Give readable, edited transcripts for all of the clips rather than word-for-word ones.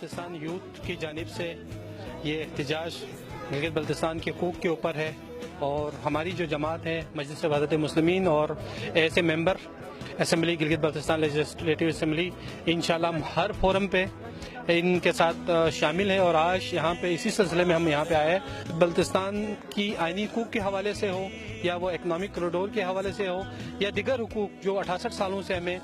Baltistan youth کی جانب سے یہ احتجاج گلگت بلتستان کے حقوق کے اوپر ہے، اور ہماری جو جماعت ہے مجلس وحدت المسلمین اور as a member assembly Gilgit Baltistan legislative assembly انشاءاللہ ہم ہر فورم پہ ان کے ساتھ شامل ہیں، اور آج یہاں پہ اسی سلسلے میں ہم یہاں پہ آئے ہیں۔ بلتستان کی آئینی حقوق کے حوالے سے ہو یا وہ اکنامک کوریڈور کے حوالے سے ہو یا دیگر حقوق جو 68 سالوں سے ہمیں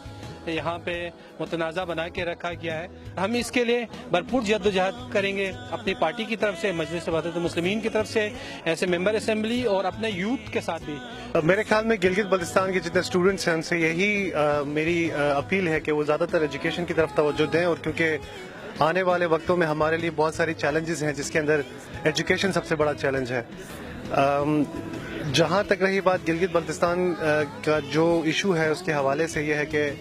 یہاں پہ متنازع بنا کے رکھا گیا ہے، ہم اس کے لیے بھرپور جدوجہد کریں گے اپنی پارٹی کی طرف سے، مجلس وحدت المسلمین کی طرف سے، ایسے ممبر اسمبلی اور اپنے یوتھ کے ساتھ بھی۔ میرے خیال میں گلگت بلتستان کے جتنے اسٹوڈنٹس ہیں ان سے یہی میری اپیل ہے کہ وہ زیادہ تر ایجوکیشن کی طرف توجہ دیں، اور کیونکہ آنے والے وقتوں میں ہمارے لیے بہت ساری چیلنجز ہیں جس کے اندر ایجوکیشن سب سے بڑا چیلنج ہے۔ جہاں تک رہی بات گلگت بلتستان کا جو ایشو ہے اس کے حوالے سے، یہ ہے کہ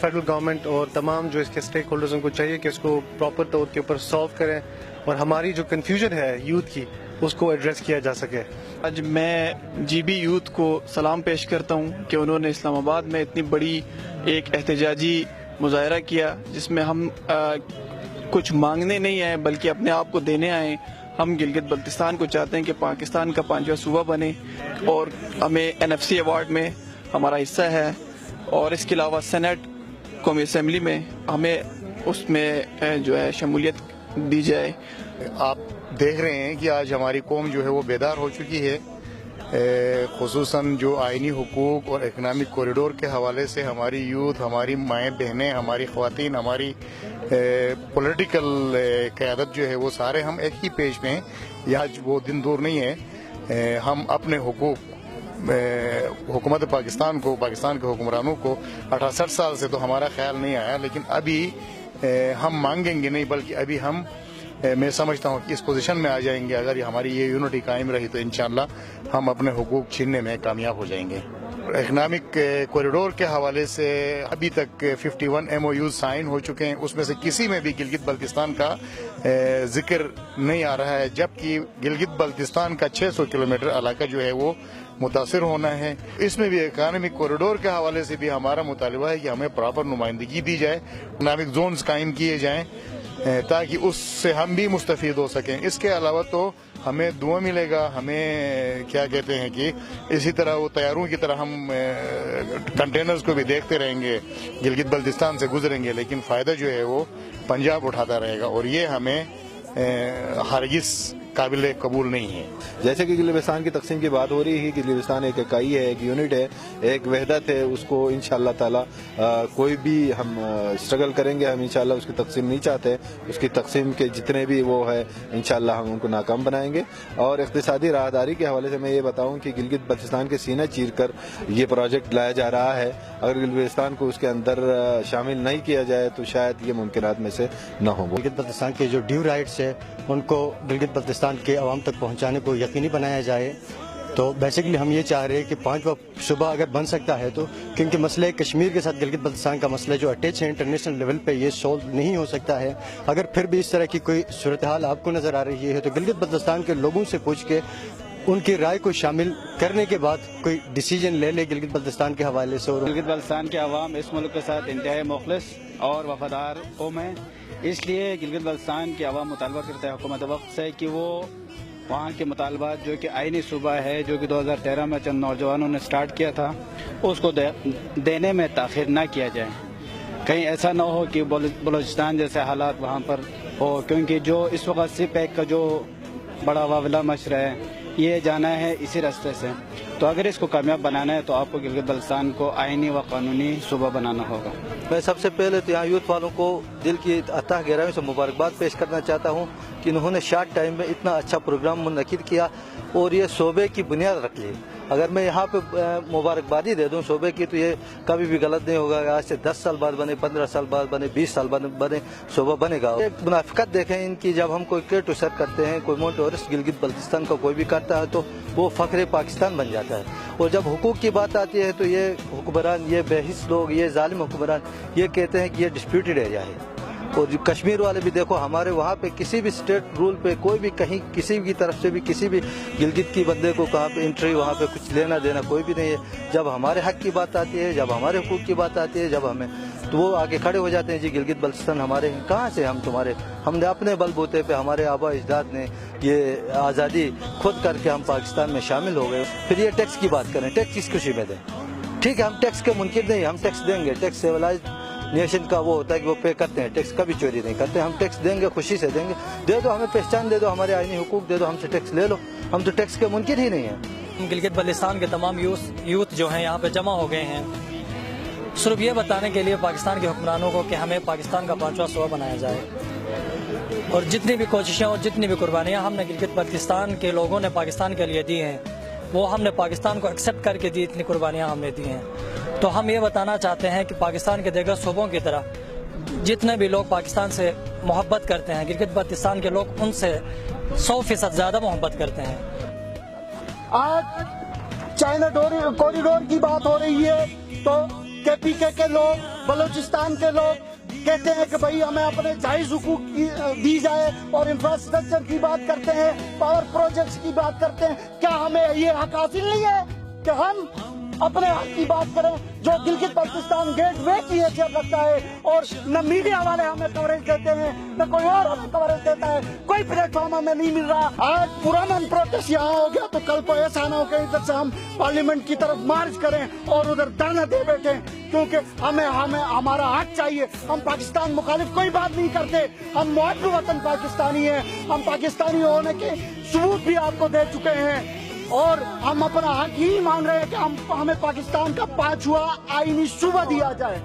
فیڈرل گورنمنٹ اور تمام جو اس کے اسٹیک ہولڈرز ان کو چاہیے کہ اس کو پراپر طور کے اوپر سالو کریں، اور ہماری جو کنفیوژن ہے یوتھ کی اس کو ایڈریس کیا جا سکے۔ آج میں جی بی یوتھ کو سلام پیش کرتا ہوں کہ انہوں نے اسلام آباد میں اتنی بڑی ایک احتجاجی مظاہرہ کیا، جس میں ہم کچھ مانگنے نہیں آئے بلکہ اپنے آپ کو دینے آئے۔ ہم گلگت بلتستان کو چاہتے ہیں کہ پاکستان کا 5واں صوبہ بنے، اور ہمیں NFC ایوارڈ میں ہمارا حصہ ہے، اور اس کے علاوہ سینٹ قومی اسمبلی میں ہمیں اس میں جو ہے شمولیت دی جائے۔ آپ دیکھ رہے ہیں کہ آج ہماری قوم جو ہے وہ بیدار ہو چکی ہے، خصوصاً جو آئینی حقوق اور اکنامک کوریڈور کے حوالے سے ہماری یوتھ، ہماری مائیں بہنیں، ہماری خواتین، ہماری پولیٹیکل قیادت جو ہے وہ سارے ہم ایک ہی پیج میں ہیں۔ یہ آج وہ دن دور نہیں ہے، ہم اپنے حقوق حکومت پاکستان کے حکمرانوں کو 68 سال سے تو ہمارا خیال نہیں آیا، لیکن ابھی ہم مانگیں گے نہیں، بلکہ ابھی ہم میں سمجھتا ہوں کہ اس پوزیشن میں آ جائیں گے، اگر ہماری یہ یونٹی قائم رہی تو انشاءاللہ ہم اپنے حقوق چھیننے میں کامیاب ہو جائیں گے۔ اکنامک کوریڈور کے حوالے سے ابھی تک 51 MOUs سائن ہو چکے ہیں، اس میں سے کسی میں بھی گلگت بلتستان کا ذکر نہیں آ رہا ہے، جبکہ گلگت بلتستان کا 600 کلومیٹر علاقہ جو ہے وہ متاثر ہونا ہے۔ اس میں بھی اکنامک کوریڈور کے حوالے سے بھی ہمارا مطالبہ ہے کہ ہمیں پراپر نمائندگی دی جائے، اکنامک زونز قائم کیے جائیں تاکہ اس سے ہم بھی مستفید ہو سکیں۔ اس کے علاوہ تو ہمیں دعا ملے گا، ہمیں کیا کہتے ہیں کہ اسی طرح وہ طیاروں کی طرح ہم کنٹینرز کو بھی دیکھتے رہیں گے، گلگت بلتستان سے گزریں گے، لیکن فائدہ جو ہے وہ پنجاب اٹھاتا رہے گا، اور یہ ہمیں ہرگز قابل قبول نہیں ہے۔ جیسے کہ گلگت بلتستان کی تقسیم کی بات ہو رہی ہے کہ گلگت بلتستان ایک اکائی ہے، ایک یونٹ ہے، ایک وحدت ہے، اس کو انشاءاللہ تعالی کوئی بھی ہم اسٹرگل کریں گے، ہم انشاءاللہ اس کی تقسیم نہیں چاہتے، اس کی تقسیم کے جتنے بھی وہ ہے انشاءاللہ ہم ان کو ناکام بنائیں گے۔ اور اقتصادی راہداری کے حوالے سے میں یہ بتاؤں کہ گلگت بلتستان کے سینہ چیر کر یہ پروجیکٹ لایا جا رہا ہے، اگر گلگت بلتستان کو اس کے اندر شامل نہیں کیا جائے تو شاید یہ ممکنات میں سے نہ ہوں۔ گلگت بلتستان کے جو ڈیو رائٹس ہے ان کو گلگت بلتستان کے عوام تک پہنچانے کو یقینی بنایا جائے۔ تو بیسیکلی ہم یہ چاہ رہے ہیں کہ 5واں صوبہ اگر بن سکتا ہے تو، کیونکہ مسئلہ کشمیر کے ساتھ گلگت بلتستان کا مسئلہ جو اٹیچ ہے انٹرنیشنل لیول پہ، یہ سولو نہیں ہو سکتا ہے۔ اگر پھر بھی اس طرح کی کوئی صورتحال آپ کو نظر آ رہی ہے تو گلگت بلتستان کے لوگوں سے پوچھ کے ان کی رائے کو شامل کرنے کے بعد کوئی ڈیسیجن لے لے گلگت بلتستان کے حوالے سے۔ اور گلگت بلتستان کے عوام اس ملک کے ساتھ انتہائی مخلص اور وفادار قوم ہے، اس لیے گلگت بلتستان کے عوام مطالبہ کرتا ہے حکومت وقت سے کہ وہ وہاں کے مطالبات جو کہ آئینی صوبہ ہے، جو کہ 2013 میں چند نوجوانوں نے سٹارٹ کیا تھا، اس کو دینے میں تاخیر نہ کیا جائے۔ کہیں ایسا نہ ہو کہ بلوچستان جیسے حالات وہاں پر ہو، کیونکہ جو اس وقت سی پیک کا جو بڑا واویلا مچ رہا ہے، یہ جانا ہے اسی راستے سے۔ تو اگر اس کو کامیاب بنانا ہے تو آپ کو گلگت بلتستان کو آئینی و قانونی صوبہ بنانا ہوگا۔ میں سب سے پہلے تو یہاں یوتھ والوں کو دل کی اتہ گہرائیوں سے مبارکباد پیش کرنا چاہتا ہوں کہ انہوں نے شارٹ ٹائم میں اتنا اچھا پروگرام منعقد کیا اور یہ صوبے کی بنیاد رکھ لی۔ اگر میں یہاں پہ مبارکبادی دے دوں صوبے کی تو یہ کبھی بھی غلط نہیں ہوگا۔ آج سے 10 سال بعد بنے، 15 سال بعد بنے، 20 سال بعد بنے، صوبہ بنے گا۔ ایک منافقت دیکھیں ان کی، جب ہم کوئی کرٹ اسر کرتے ہیں، کوئی مونٹورس گلگت بلتستان کا کوئی بھی کرتا ہے تو وہ فخر پاکستان بن جاتا ہے، اور جب حقوق کی بات آتی ہے تو یہ حکمران، یہ بے حس لوگ، یہ ظالم حکمران یہ کہتے ہیں کہ یہ ڈسپیوٹڈ ایریا ہے۔ اور کشمیر والے بھی دیکھو، ہمارے وہاں پہ کسی بھی اسٹیٹ رول پہ کوئی بھی کہیں کسی کی طرف سے بھی کسی بھی گلگت کی بندے کو کہاں پہ انٹری، وہاں پہ کچھ لینا دینا کوئی بھی نہیں ہے۔ جب ہمارے حق کی بات آتی ہے، جب ہمارے حقوق کی بات آتی ہے، جب ہمیں تو وہ آگے کھڑے ہو جاتے ہیں جی گلگت بلتستان ہمارے ہیں. کہاں سے ہم تمہارے؟ ہم نے اپنے بل بوتے پہ ہمارے آبا اجداد نے یہ آزادی خود کر کے ہم پاکستان میں شامل ہو گئے. پھر یہ ٹیکس کی بات کریں, ٹیکس کس خوشی میں دیں؟ ٹھیک ہے ہم ٹیکس کے منکر نہیں, ہم ٹیکس دیں گے. ٹیکس سیولائزڈ نیشن کا وہ ہوتا ہے کہ وہ پے کرتے ہیں, ٹیکس کبھی چوری نہیں کرتے. ہم ٹیکس دیں گے, خوشی سے دیں گے. دے دو ہمیں پہچان, دے دو ہمارے آئینی حقوق دے دو, ہم سے ٹیکس لے لو. ہم تو ٹیکس کے منکر ہی نہیں ہیں. گلگت بلتستان کے تمام یوتھ جو ہیں یہاں پہ جمع ہو گئے ہیں صرف یہ بتانے کے لیے پاکستان کے حکمرانوں کو کہ ہمیں پاکستان کا 5واں صوبہ بنایا جائے. اور جتنی بھی کوششیں اور جتنی بھی قربانیاں ہم نے گلگت بلتستان کے لوگوں نے پاکستان کے لیے دی ہیں وہ ہم نے پاکستان کو ایکسیپٹ کر کے دی, اتنی قربانیاں ہم نے دی ہیں. تو ہم یہ بتانا چاہتے ہیں کہ پاکستان کے دیگر صوبوں کی طرح جتنے بھی لوگ پاکستان سے محبت کرتے ہیں گلگت بلتستان کے لوگ ان سے 100% زیادہ محبت کرتے ہیں. آج چائنا کوریڈور کی بات ہو رہی ہے تو کے پی کے لوگ, بلوچستان کے لوگ کہتے ہیں کہ بھائی ہمیں اپنے جائز حقوق دی جائے, اور انفراسٹرکچر کی بات کرتے ہیں, پاور پروجیکٹس کی بات کرتے ہیں. کیا ہمیں یہ حق حاصل نہیں ہے کہ ہم اپنے حق کی بات کریں جو گلگت بلتستان گیٹ وے کی حیثیت رکھتا ہے؟ اور نہ میڈیا والے ہمیں کوریج دیتے ہیں, نہ کوئی اور ہمیں کوریج دیتا ہے, کوئی پلیٹ فارم ہمیں نہیں مل رہا. آج پرانا پروٹیسٹ یہاں ہو گیا تو کل کو ایسا نہ ہو کہ ادھر سے ہم پارلیمنٹ کی طرف مارچ کریں اور ادھر دھرنا دے بیٹھے, کیونکہ ہمیں ہمارا حق چاہیے. ہم پاکستان مخالف کوئی بات نہیں کرتے, ہم محب وطن پاکستانی ہیں. ہم پاکستانی ہونے کے ثبوت بھی آپ کو دے چکے ہیں, اور ہم اپنا حق ہی مانگ رہے ہیں کہ ہمیں پاکستان کا 5واں آئینی صوبہ دیا جائے.